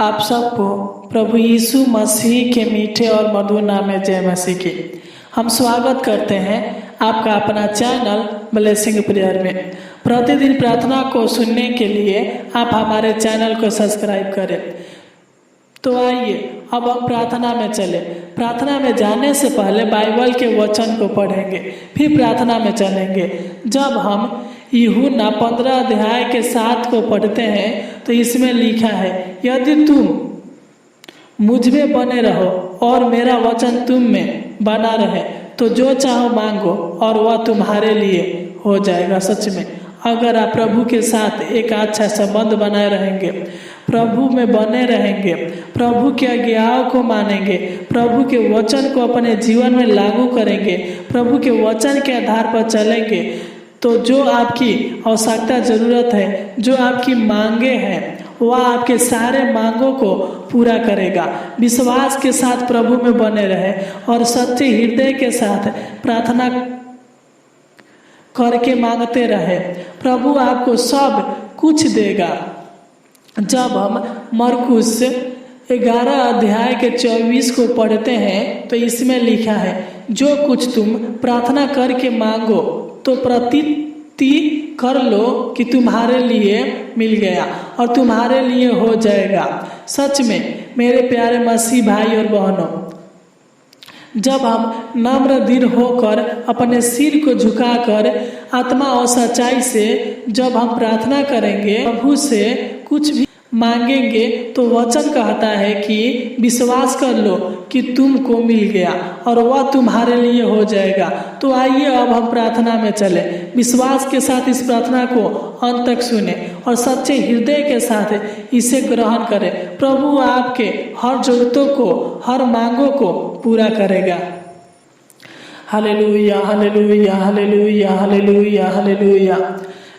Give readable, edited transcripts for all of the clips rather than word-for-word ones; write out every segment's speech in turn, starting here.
आप सबको प्रभु यीशु मसीह के मीठे और मधुर नाम में जय मसीह की। हम स्वागत करते हैं आपका अपना चैनल ब्लेसिंग प्रेयर में। प्रतिदिन प्रार्थना को सुनने के लिए आप हमारे चैनल को सब्सक्राइब करें। तो आइए अब हम प्रार्थना में चले। प्रार्थना में जाने से पहले बाइबल के वचन को पढ़ेंगे, फिर प्रार्थना में चलेंगे। जब हम यूहन्ना 15 अध्याय के 7 को पढ़ते हैं तो इसमें लिखा है, यदि तुम मुझ में बने रहो और मेरा वचन तुम में बना रहे तो जो चाहो मांगो और वह तुम्हारे लिए हो जाएगा। सच में अगर आप प्रभु के साथ एक अच्छा संबंध बनाए रहेंगे, प्रभु में बने रहेंगे, प्रभु के आज्ञाओं को मानेंगे, प्रभु के वचन को अपने जीवन में लागू करेंगे, प्रभु के वचन के आधार पर चलेंगे, तो जो आपकी आवश्यकता जरूरत है, जो आपकी मांगे हैं, वह आपके सारे मांगों को पूरा करेगा। विश्वास के साथ प्रभु में बने रहे और सच्चे हृदय के साथ प्रार्थना करके मांगते रहे, प्रभु आपको सब कुछ देगा। जब हम मरकुस 11 अध्याय के 24 को पढ़ते हैं तो इसमें लिखा है, जो कुछ तुम प्रार्थना करके मांगो तो प्रतीति कर लो कि तुम्हारे लिए मिल गया और तुम्हारे लिए हो जाएगा। सच में मेरे प्यारे मसीह भाई और बहनों, जब हम नम्र दिल होकर अपने सिर को झुकाकर आत्मा और सच्चाई से जब हम प्रार्थना करेंगे, प्रभु से कुछ भी मांगेंगे, तो वचन कहता है कि विश्वास कर लो कि तुमको मिल गया और वह तुम्हारे लिए हो जाएगा। तो आइए अब हम प्रार्थना में चले। विश्वास के साथ इस प्रार्थना को अंत तक सुने और सच्चे हृदय के साथ इसे ग्रहण करें। प्रभु आपके हर जरूरतों को, हर मांगों को पूरा करेगा। Hallelujah, hallelujah, hallelujah, hallelujah, hallelujah.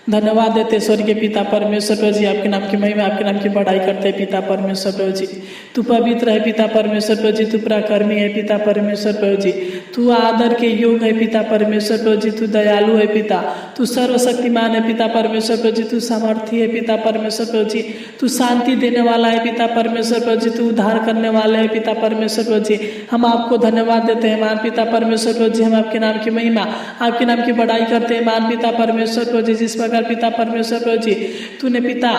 धन्यवाद देते स्वर्गीय पिता परमेश्वर प्रभु जी, आपके नाम की महिमा, आपके नाम की बढ़ाई करते हैं पिता परमेश्वर प्रभु जी। तू पवित्र है पिता परमेश्वर प्रभु जी, तू पराक्रमी है पिता परमेश्वर प्रभु जी, तू आदर के योग है पिता परमेश्वर प्रभु जी, तू दयालु है पिता, तू सर्वशक्तिमान है पिता परमेश्वर प्रभु जी, तू सामर्थी है पिता परमेश्वर प्रभु जी, तू शांति देने वाला है पिता परमेश्वर प्रभु जी, तू उद्धार करने वाला है पिता परमेश्वर प्रभु जी। हम आपको धन्यवाद देते हैं मान पिता परमेश्वर प्रभु जी। हम आपके नाम की महिमा, आपके नाम की बढ़ाई करते हैं मान पिता परमेश्वर प्रभु जी। जिस पिता परमेश्वर प्रभु जी तूने पिता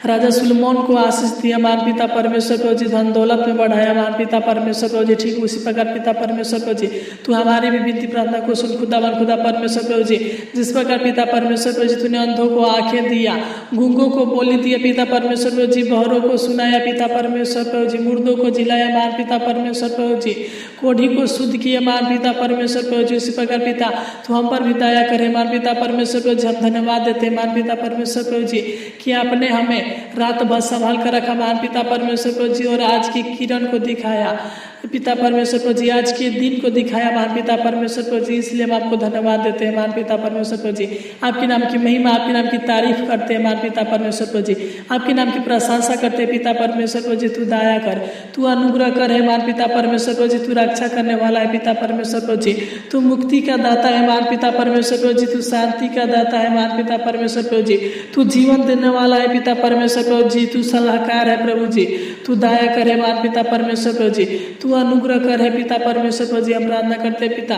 राजा सुलेमान को आशीष दिया मान पिता परमेश्वर प्रभु जी, धन दौलत में बढ़ाया मान पिता परमेश्वर प्रभु जी, ठीक उसी प्रकार पिता परमेश्वर प्रभु जी तू हमारी भी विनती प्रार्थना को सुन खुदावन खुदा परमेश्वर प्रभु जी। जिस प्रकार पिता परमेश्वर प्रभु जी तूने अंधों को आंखें दिया, गूंगों को बोली दिया पिता परमेश्वर प्रभु जी, बहरों को सुनाया पिता परमेश्वर प्रभु जी, मुर्दों को जिलाया मान पिता परमेश्वर प्रभु जी, कोढ़ी को शुद्ध किया मान पिता परमेश्वर प्रभु जी। उसी प्रकार पिता तू हम पर भी दया करे मान पिता परमेश्वर प्रभु जी। हम धन्यवाद देते हैं मान पिता परमेश्वर प्रभु जी कि आपने हमें रात भर संभाल कर रखा मान पिता परमेश्वर प्रभु जी, और आज की किरण को दिखाया पिता परमेश्वर प्रभु जी, आज के दिन को दिखाया मान पिता परमेश्वर प्रभु जी। इसलिए हम आपको धन्यवाद देते हैं मान पिता परमेश्वर प्रभु जी। आपके नाम की महिमा, आपके नाम की तारीफ करते हैं मान पिता परमेश्वर प्रभु जी, आपके नाम की प्रशंसा करते हैं पिता परमेश्वर प्रभु जी। तू दया कर, तू अनुग्रह कर है मान पिता परमेश्वर प्रभु जी, तू रक्षा करने वाला है पिता परमेश्वर प्रभु जी, तू मुक्ति का दाता है मान पिता परमेश्वर प्रभु जी, तू शांति का दाता है मान पिता परमेश्वर प्रभु जी, तू जीवन देने वाला है पिता परमेश्वर प्रभु जी, तू सलाहकार है प्रभु जी, तू दया करे मान पिता परमेश्वर प्रभु जी, तू अनुग्रह कर है पिता परमेश्वर प्रभु जी। हम प्रार्थना करते हैं पिता,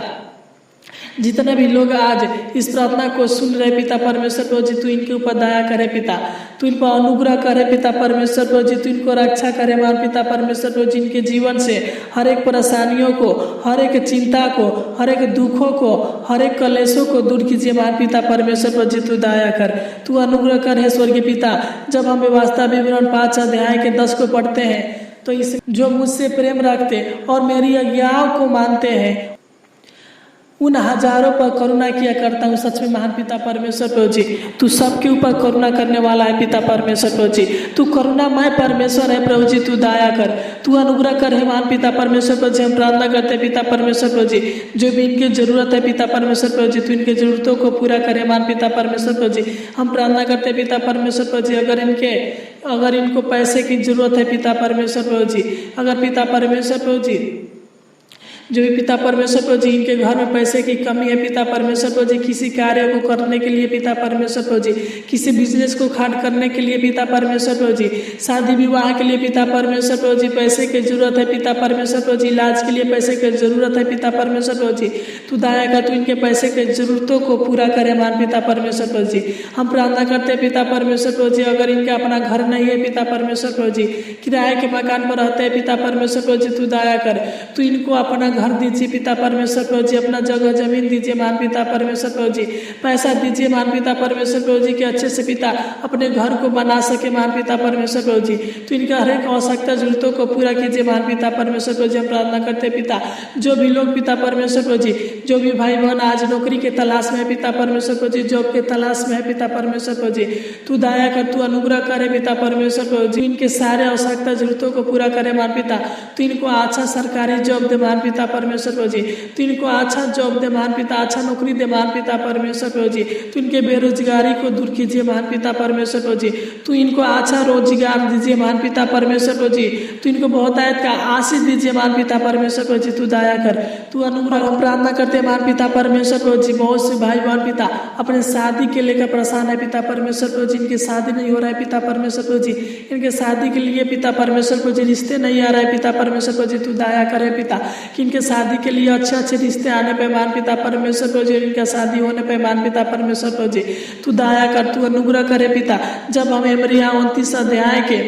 जितने भी लोग आज इस प्रार्थना को सुन रहे पिता परमेश्वर प्रभु जी, तू इनके ऊपर दया करे पिता, तू इन पर अनुग्रह करे पिता परमेश्वर प्रभु जी, तू इनको रक्षा करे मान पिता परमेश्वर प्रभु जी। इनके जीवन से हर एक परेशानियों को, हर एक चिंता को, हर एक दुखों को, हर एक कलेशों को दूर कीजिए मान पिता परमेश्वर प्रभु जी, तू दया कर, तू अनुग्रह कर है स्वर्गीय पिता। जब हम व्यवस्था विवरण 5 अध्याय के 10 को पढ़ते हैं तो इस जो मुझसे प्रेम रखते और मेरी आज्ञाओं को मानते हैं उन हजारों पर करुणा किया करता हूँ। सच में महान पिता परमेश्वर प्रभु जी, तू सबके ऊपर करुणा करने वाला है पिता परमेश्वर प्रभु जी, तू करुणामय परमेश्वर है प्रभु जी, तू दया कर, तू अनुग्रह कर है महान पिता परमेश्वर प्रभु जी। हम प्रार्थना करते हैं पिता परमेश्वर प्रभु जी, जो भी इनकी जरूरत है पिता परमेश्वर प्रभु जी, तू इनकी जरूरतों को पूरा करे मान पिता परमेश्वर प्रभु जी। हम प्रार्थना करते हैं पिता परमेश्वर प्रभु जी, अगर इनको पैसे की जरूरत है पिता परमेश्वर प्रभु जी, अगर पिता परमेश्वर प्रभु जी जो भी पिता परमेश्वर प्रभु जी इनके घर में पैसे की कमी है पिता परमेश्वर प्रभु जी, किसी कार्य को करने के लिए पिता परमेश्वर प्रभु जी, किसी बिजनेस को खाड़ करने के लिए पिता परमेश्वर प्रभु जी, शादी विवाह के लिए पिता परमेश्वर प्रभु जी पैसे की जरूरत है पिता परमेश्वर प्रभु जी, इलाज के लिए पैसे की जरूरत है पिता परमेश्वर प्रभु जी, तू दया कर तू इनके पैसे की जरूरतों को पूरा करे मान पिता परमेश्वर प्रभु जी। हम प्रार्थना करते हैं पिता परमेश्वर प्रभु जी, अगर इनका अपना घर नहीं है पिता परमेश्वर प्रभु जी, किराए के मकान पर रहते हैं पिता परमेश्वर प्रभु जी, तू दया कर तू इनको अपना घर दीजिए पिता परमेश्वर प्रभु जी, अपना जगह जमीन दीजिए मान पिता परमेश्वर प्रभु जी, पैसा दीजिए मान पिता परमेश्वर प्रभु जी के अच्छे से पिता अपने घर को बना सके मान पिता परमेश्वर प्रभु जी, तो इनका हर एक आवश्यकता जरूरतों को पूरा कीजिए मान पिता परमेश्वर प्रभु जी। हम प्रार्थना करते हैं पिता, जो भी लोग पिता परमेश्वर प्रभु जी, जो भी भाई बहन आज नौकरी के तलाश में है पिता परमेश्वर प्रभु जी, जॉब के तलाश में है पिता परमेश्वर प्रभु जी, तू दया कर तू अनुग्रह करे पिता परमेश्वर प्रभु जी, इनके सारे आवश्यकता जरूरतों को पूरा करे मान पिता, तो इनको अच्छा सरकारी जॉब दे मान पिता परमेश्वर प्रभु जी, तो इनको अच्छा जॉब दे मान पिता, अच्छा नौकरी दे मान पिता परमेश्वर प्रभु जी, तो इनके बेरोजगारी को दूर कीजिए मान पिता परमेश्वर प्रभु जी, तो इनको अच्छा रोजगार दीजिए मान पिता परमेश्वर प्रभु जी, तो इनको बहुत आयत का आशीष दीजिए मान पिता परमेश्वर प्रभु जी, तू दया कर तू अनुग्रह। हम प्रार्थना करते हैं मान पिता परमेश्वर प्रभु जी, बहुत से भाई बहन पिता अपने शादी के लेकर परेशान है पिता परमेश्वर प्रभु जी, इनकी शादी नहीं हो रहा है पिता परमेश्वर प्रभु जी, इनके शादी के लिए पिता परमेश्वर प्रभु जी रिश्ते नहीं आ रहे पिता परमेश्वर प्रभु जी, तू दया करे पिता कि इनके शादी के लिए अच्छे अच्छे रिश्ते आने पे मान पिता परमेश्वर प्रभु जी, इनका शादी होने पे मान पिता परमेश्वर प्रभु जी, तू दया कर तू अनुग्रह करे पिता। जब हम यिर्मयाह 29 अध्याय के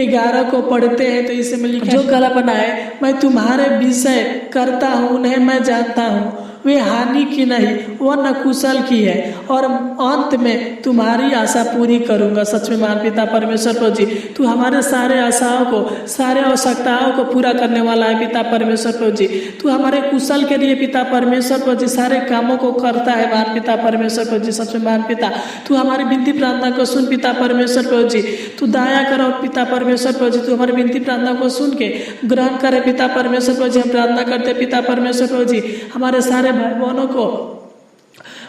11 को पढ़ते हैं तो इसे में लिखा, जो कल्पना है मैं तुम्हारे विषय करता हूँ उन्हें मैं जानता हूँ, वे हानि की नहीं वह न कुशल की है, और अंत में तुम्हारी आशा पूरी करूंगा। सच में मान पिता परमेश्वर प्रभु जी, तू हमारे सारे आशाओं को सारे आवश्यकताओं को पूरा करने वाला है पिता परमेश्वर प्रभु जी, तू हमारे कुशल के लिए पिता परमेश्वर प्रभु जी सारे कामों को करता है मान पिता परमेश्वर प्रभु जी। सच में मान पिता तू हमारी विनती प्रार्थना को सुन पिता परमेश्वर प्रभु जी, तू दया करो पिता परमेश्वर प्रभु जी, तू हमारी विनती प्रार्थना को सुन के ग्रहण करे पिता परमेश्वर प्रभु जी। हम प्रार्थना करते पिता परमेश्वर प्रभु जी, हमारे सारे भाई बहनों को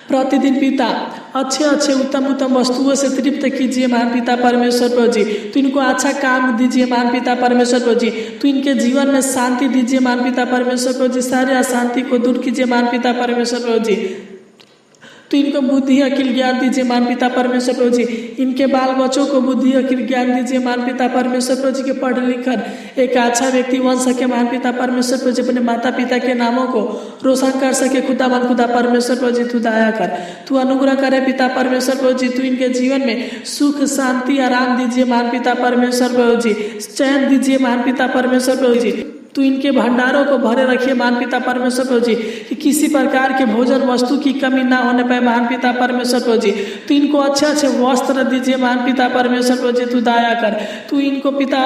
प्रतिदिन पिता अच्छे अच्छे उत्तम उत्तम वस्तुओं से तृप्त कीजिए मान पिता परमेश्वर प्रभु जी, तो इनको अच्छा काम दीजिए मान पिता परमेश्वर प्रभु जी, तो इनके जीवन में शांति दीजिए मान पिता परमेश्वर प्रभु जी, सारे अशांति को दूर कीजिए मान पिता परमेश्वर प्रभु जी, तो इनको बुद्धि अकिल ज्ञान दीजिए मान पिता परमेश्वर प्रभु जी, इनके बाल बच्चों को बुद्धि अकिल ज्ञान दीजिए मान पिता परमेश्वर प्रभु जी, के पढ़ लिखकर एक अच्छा व्यक्ति बन सके मान पिता परमेश्वर प्रभु जी, अपने माता पिता के नामों को रोशन कर सके खुदा मन खुदा परमेश्वर प्रभु जी, तू दया कर तू अनुग्रह करे पिता परमेश्वर प्रभु जी, तू इनके जीवन में सुख शांति आराम दीजिए मान पिता परमेश्वर प्रभु जी, चैन दीजिए मान पिता परमेश्वर प्रभु जी, तो इनके भंडारों को भरे रखिए मान पिता परमेश्वर प्रभु जी, कि किसी प्रकार के भोजन वस्तु की कमी ना होने पाए मान पिता परमेश्वर प्रभु जी, तो इनको अच्छे अच्छे वस्त्र दीजिए मान पिता परमेश्वर प्रभु जी, तू दया कर तू इनको पिता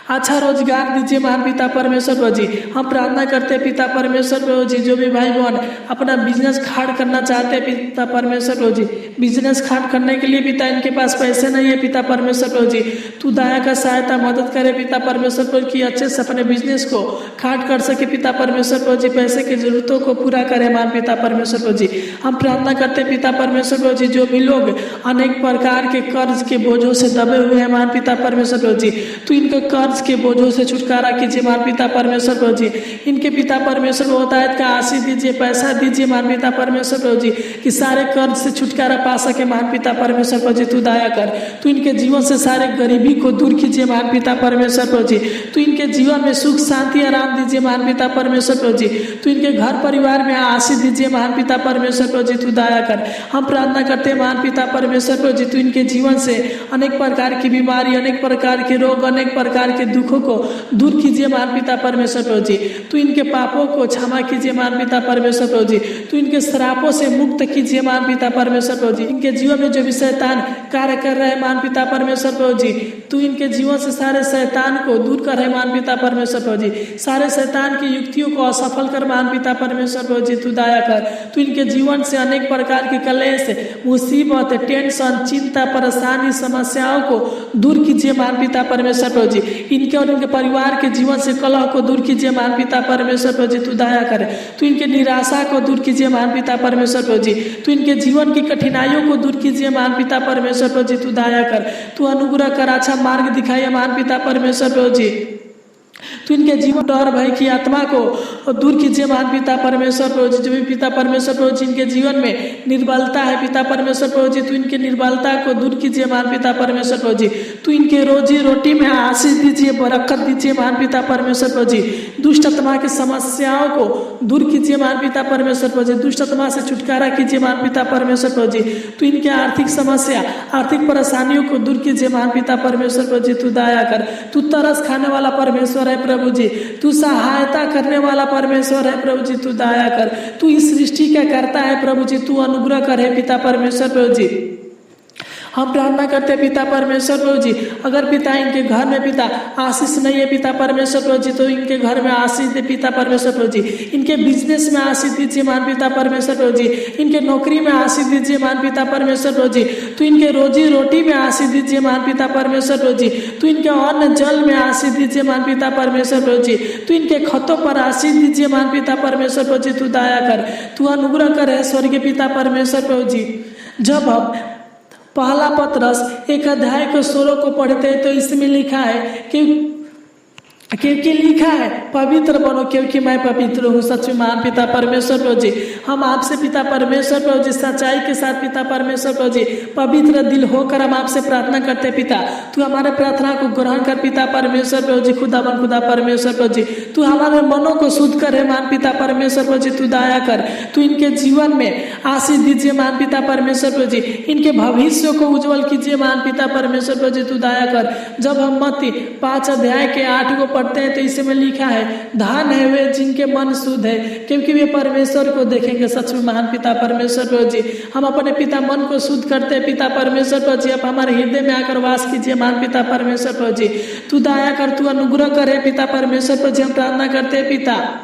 अच्छा रोजगार दीजिए मान पिता परमेश्वर प्रभु जी। हम प्रार्थना करते हैं पिता परमेश्वर प्रभु जी, जो भी भाई बहन अपना बिजनेस खाड़ करना चाहते हैं पिता परमेश्वर प्रभु जी, बिजनेस खाड़ करने के लिए पिता इनके पास पैसे नहीं है पिता परमेश्वर प्रभु जी, तू दया का सहायता मदद करे पिता परमेश्वर प्रभु की, अच्छे से अपने बिजनेस को खाड़ कर सके पिता परमेश्वर प्रभु जी, पैसे की जरूरतों को पूरा करे मान पिता परमेश्वर प्रभु जी। हम प्रार्थना करते हैं पिता परमेश्वर प्रभु जी, जो भी लोग अनेक प्रकार के कर्ज के बोझों से दबे हुए हैं मान पिता परमेश्वर प्रभु जी, तो इनको कर्ज के बोझों से छुटकारा कीजिए मान पिता परमेश्वर प्रभु जी, इनके पिता परमेश्वर बहुतायत का आशीष दीजिए, पैसा दीजिए मान पिता परमेश्वर प्रभु जी, कि सारे कर्ज से छुटकारा पा सके मान पिता परमेश्वर प्रभु जी, तू दया कर तू इनके जीवन से सारे गरीबी को दूर कीजिए मान पिता परमेश्वर प्रभु जी, तू इनके जीवन में सुख शांति आराम दीजिए मान पिता परमेश्वर प्रभु जी, तू इनके घर परिवार में आशीष दीजिए मान पिता परमेश्वर प्रभु जी, तू दया कर। हम प्रार्थना करते हैं मान पिता परमेश्वर प्रभु जी, तू इनके जीवन से अनेक प्रकार की बीमारी, अनेक प्रकार के रोग, अनेक प्रकार के दुखों को दूर कीजिए मान पिता परमेश्वर प्रभु जी, तू इनके पापों को क्षमा कीजिए मान पिता परमेश्वर प्रभु जी, तू इनके श्रापों से मुक्त कीजिए मान पिता परमेश्वर प्रभु जी, इनके जीवन में जो भी शैतान कार्य कर रहे हैं मान पिता परमेश्वर प्रभु जी, तू इनके जीवन से सारे शैतान को दूर कर रहे मान पिता परमेश्वर प्रभु जी, सारे शैतान की युक्तियों को असफल कर मान पिता परमेश्वर प्रभु जी, तू दया कर तू इनके जीवन से अनेक प्रकार के कलेश, मुसीबत, टेंशन, चिंता, परेशानी, समस्याओं को दूर कीजिए मान पिता परमेश्वर प्रभु जी, इनके और इनके परिवार के जीवन से कलह को दूर कीजिए मान पिता परमेश्वर प्रभु जी, तू दया करे तू इनके निराशा को दूर कीजिए मान पिता परमेश्वर प्रभु जी, तू इनके जीवन की कठिनाइयों को दूर कीजिए मान पिता परमेश्वर प्रभु जी, तू दया कर तू अनुग्रह कर अच्छा मार्ग दिखाइए मान पिता परमेश्वर प्रभु जी, तो इनके जीवन डर भय की आत्मा को दूर कीजिए महान पिता परमेश्वर प्रभु जी। जो भी पिता परमेश्वर प्रभु जी इनके जीवन में निर्बलता है पिता परमेश्वर प्रभु जी, तो इनके निर्बलता को दूर कीजिए महान पिता परमेश्वर प्रभु जी। तो इनके रोजी रोटी में आशीष दीजिए, बरकत दीजिए महान पिता परमेश्वर प्रभु जी। दुष्ट आत्मा की समस्याओं को दूर कीजिए महान पिता परमेश्वर प्रभु जी। दुष्ट आत्मा से छुटकारा कीजिए महान पिता परमेश्वर प्रभु जी। तो इनके आर्थिक समस्या, आर्थिक परेशानियों को दूर कीजिए महान पिता परमेश्वर प्रभु जी। तू दया कर, तू तरस खाने वाला परमेश्वर है प्रभु जी, तू सहायता करने वाला परमेश्वर है प्रभु जी। तू दया कर, तू इस सृष्टि का करता है प्रभु जी। तू अनुग्रह करे पिता परमेश्वर प्रभु जी। हम प्रार्थना करते हैं पिता परमेश्वर प्रभु जी, अगर पिता इनके घर में पिता आशीष नहीं है पिता परमेश्वर प्रभु जी, तो इनके घर में आशीष दे पिता परमेश्वर प्रभु जी। इनके बिजनेस में आशीष दीजिए मान पिता परमेश्वर प्रभु जी। इनके नौकरी में आशीष दीजिए मान पिता परमेश्वर प्रभु जी। तो इनके रोजी रोटी में आशीष दीजिए मान पिता परमेश्वर प्रभु जी। तो इनके अन्न जल में आशीष दीजिए मान पिता परमेश्वर प्रभु जी। तो इनके खतों पर आशीष दीजिए मान पिता परमेश्वर प्रभु जी। तू दया कर, तू अनुग्रह करे स्वर्गीय पिता परमेश्वर प्रभु जी। जब हम पहला पत्रस 1 अध्याय के 16 को पढ़ते हैं तो इसमें लिखा है क्योंकि लिखा है पवित्र बनो क्योंकि मैं पवित्र हूँ। सच में महान पिता परमेश्वर प्रभु जी, हम आपसे पिता परमेश्वर प्रभु जी सच्चाई के साथ पिता परमेश्वर प्रभु जी पवित्र दिल होकर हम आपसे प्रार्थना करते पिता। तू हमारे प्रार्थना को ग्रहण कर पिता परमेश्वर प्रभु जी। खुदा परमेश्वर प्रभु जी, तू हमारे मनों को शुद्ध करे मान पिता परमेश्वर प्रभु जी। तू दया कर, तू इनके जीवन में आशीष दीजिए मान पिता परमेश्वर प्रभु जी। इनके भविष्य को उज्जवल कीजिए मान पिता परमेश्वर प्रभु जी। तू दया कर। जब हम मत्ती 5 अध्याय के 8 को पढ़ते हैं तो इसमें लिखा है धन है वे जिनके मन शुद्ध है क्योंकि वे परमेश्वर को देखेंगे। सच में महान पिता परमेश्वर प्रभु जी, हम अपने पिता मन को शुद्ध करते हैं पिता परमेश्वर प्रभु जी। आप हमारे हृदय में आकर वास कीजिए महान पिता परमेश्वर प्रभु जी। तू दया कर, तू अनुग्रह करे पिता परमेश्वर प्रभु जी। हम प्रार्थना करते हैं पिता,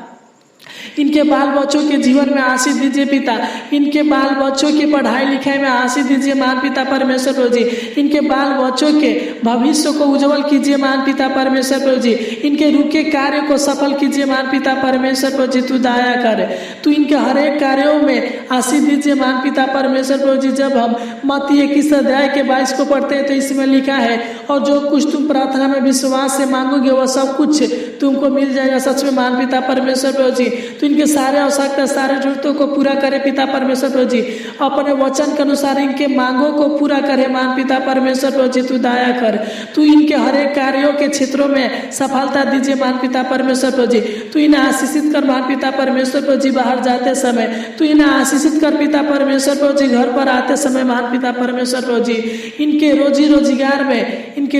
इनके बाल बच्चों के जीवन में आशीष दीजिए पिता। इनके बाल बच्चों की पढ़ाई लिखाई में आशीष दीजिए मान पिता परमेश्वर प्रभु जी। इनके बाल बच्चों के भविष्य को उज्जवल कीजिए मान पिता परमेश्वर प्रभु जी। इनके रुके कार्य को सफल कीजिए मान पिता परमेश्वर प्रभु जी। तू दया कर, तू इनके हर एक कार्यों में आशीष दीजिए मान पिता परमेश्वर प्रभु जी। जब हम मत्ती 21 अध्याय के 22 को पढ़ते हैं तो इसमें लिखा है और जो कुछ तुम प्रार्थना में विश्वास से मांगोगे वह सब कुछ तुमको मिल जाएगा। सच में महान पिता परमेश्वर प्रभु जी, तो इनके सारे आवश्यकता सारे जरूरतों को पूरा करे पिता परमेश्वर प्रभु जी। अपने वचन के अनुसार इनके मांगों को पूरा करे मान पिता परमेश्वर प्रभु जी। तू दया कर, तू इनके हर एक कार्यों के क्षेत्रों में सफलता दीजिए मान पिता परमेश्वर प्रभु जी। तू इन्हें आशीषित कर मान पिता परमेश्वर प्रभु जी। बाहर जाते समय तू इन्हें आशीषित कर पिता परमेश्वर प्रभु जी। घर पर आते समय मान पिता परमेश्वर प्रभु जी। इनके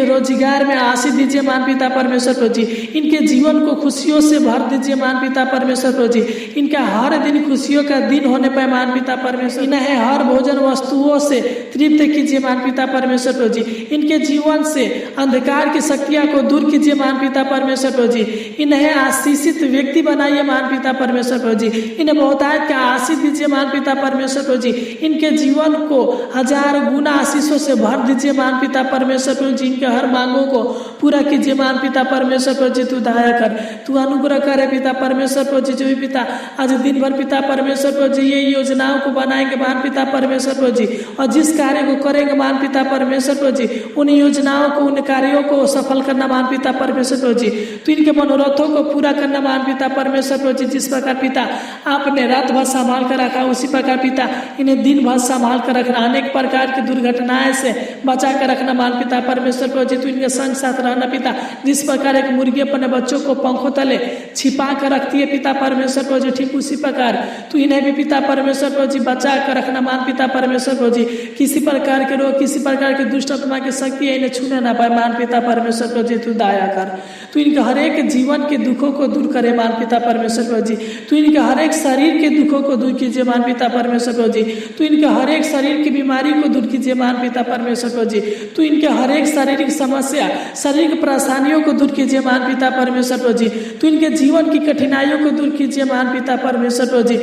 रोजगार में आशीष दीजिए मान पिता परमेश्वर प्रभु जी। इनके जीवन को खुशियों से भर दीजिए मान पिता परमेश्वर प्रभु जी। इनका हर दिन खुशियों का दिन होने पर मान पिता परमेश्वर, इन्हें हर भोजन वस्तुओं से तृप्त कीजिए मान पिता परमेश्वर प्रभु जी। इनके जीवन से अंधकार की शक्तियां को दूर कीजिए मान पिता परमेश्वर प्रभु जी। इन्हें आशीषित व्यक्ति बनाइए मान पिता परमेश्वर प्रभु जी। इन्हें बहुतायत का आशीष दीजिए मान पिता परमेश्वर प्रभु जी। इनके जीवन को 1000 गुना आशीषों से भर दीजिए मान पिता परमेश्वर प्रभु जी। इनके हर मांगों को पूरा कीजिए मान पिता परमेश्वर प्रभु जी। तू दया कर, तू अनुग्रह करे पिता परमेश्वर प्रभु जी। जो भी पिता आज दिन भर पिता परमेश्वर प्रभु जी ये योजनाओं को बनाएंगे मान पिता परमेश्वर प्रभु जी, और जिस कार्य को करेंगे मान पिता परमेश्वर प्रभु जी, उन योजनाओं को उन कार्यों को सफल करना मान पिता परमेश्वर प्रभु जी। तो इनके मनोरथों को पूरा करना मान पिता परमेश्वर प्रभु जी। जिस प्रकार पिता आपने रात भर संभाल कर रखा उसी प्रकार पिता इन्हें दिन भर संभाल कर रखना, अनेक प्रकार की दुर्घटनाएं से बचा कर रखना मान पिता परमेश्वर प्रभु जी। तो इनके संग साथ रहना पिता। जिस प्रकार एक मुर्गी अपने बच्चों को पंखों तले छिपा कर रखती है पिता परमेश्वर प्रभु जी, ठीक उसी प्रकार तू इन्हें भी पिता परमेश्वर प्रभु जी बचा कर रखना मान पिता परमेश्वर प्रभु जी। किसी प्रकार के रोग, किसी प्रकार की दुष्ट आत्मा की शक्ति इन्हें छूने ना पाए मान पिता परमेश्वर प्रभु जी। तू दया कर, तू इनके हर एक जीवन के दुखों को दूर करे मान पिता परमेश्वर प्रभु जी। तू इनके हर एक शरीर के दुखों को दूर कीजिए मान पिता परमेश्वर प्रभु जी। तू इनके हर एक शरीर की बीमारी को दूर कीजिए मान पिता परमेश्वर प्रभु जी। तू इनके हर एक शारीरिक समस्या, शारीरिक परेशानियों को दूर कीजिए मान पिता परमेश्वर प्रभु जी। तू इनके जीवन की कठिनाइयों को दूर कीजिए मान पिता परमेश्वर प्रभु जी।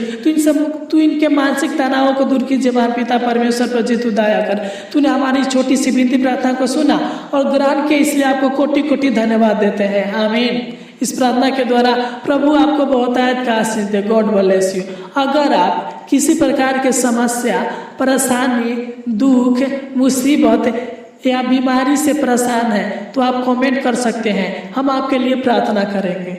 तू इनके मानसिक तनावों को दूर कीजिए मान पिता परमेश्वर प्रभु जी। तू दया कर, तूने हमारी छोटी सी विनती प्रार्थना को सुना और ग्रहण किया, इसलिए आपको कोटि कोटि धन्यवाद देते हैं। आमीन। इस प्रार्थना के द्वारा प्रभु आपको बहुतायत का आशीष दे। God bless you. अगर आप किसी प्रकार के समस्या, परेशानी, दुख, मुसीबत या बीमारी से परेशान हैं तो आप कमेंट कर सकते हैं, हम आपके लिए प्रार्थना करेंगे।